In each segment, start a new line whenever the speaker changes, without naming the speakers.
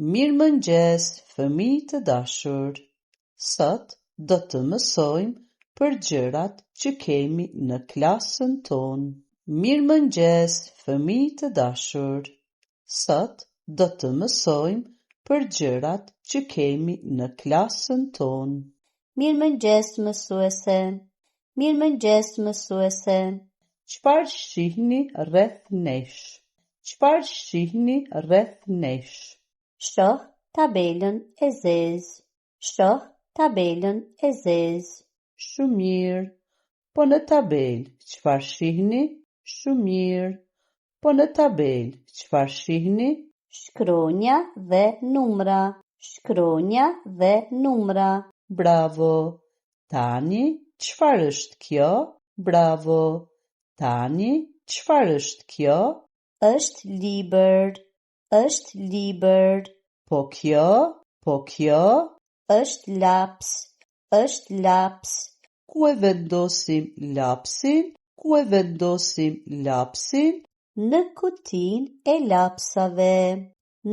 Mirëmëngjes, fëmijë të dashur. Sot do të mësojmë për gjërat që kemi në klasën tonë. Mirëmëngjes, fëmijë të dashur. Sot do të mësojmë për gjërat që kemi në klasën tonë.
Mirëmëngjes, mësuese. Mirëmëngjes, mësuese.
Çfarë shihni rreth nesh? Çfarë shihni rreth nesh?
Shoh tabelën e zezë. Shoh tabelën e zezë.
Shumë mirë. Po në tabelë, çfarë shihni? Shumë mirë. Po në tabelë, çfarë shihni?
Shkronja dhe numra. Shkronja dhe numra.
Bravo. Tani, çfarë është kjo? Bravo. Tani, çfarë është kjo?
Është libër. Është libër.
Po kjo? Po kjo?
Është laps. Është laps.
Ku e vendosim lapsin? Ku e vendosim lapsin?
Në kutinë e lapsave.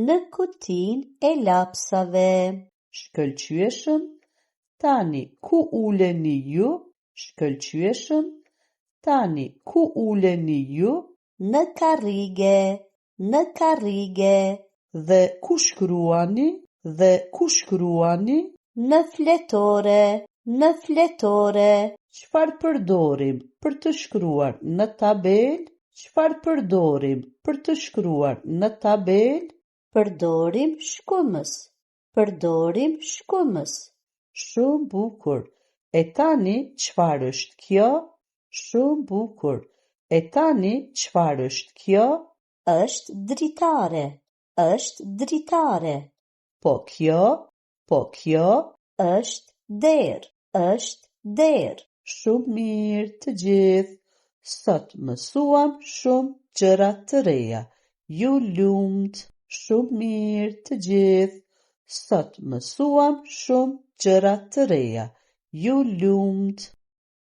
Në kutinë e lapsave.
Shkëlqyeshëm. Tani, ku uleni ju? Shkëlqyeshëm. Tani, ku uleni ju?
Në karrige. Në karrige.
Dhe ku shkruani? Dhe ku shkruani?
Në fletore. Në fletore.
Çfarë përdorim për të shkruar në tabelë? Çfarë përdorim për të shkruar në tabelë?
Përdorim shkumës. Përdorim shkumës.
Shumë bukur. E tani çfarë është kjo? Shumë bukur. E tani çfarë është kjo?
Është dritare. Është dritare.
Po kjo? Po kjo?
Është derë. Është derë.
Shumë mirë të gjithë. Sot mësuam shumë gjëra të reja. Ju lumt. Shumë mirë të gjithë. Sot mësuam shumë gjëra të reja. Ju lumt.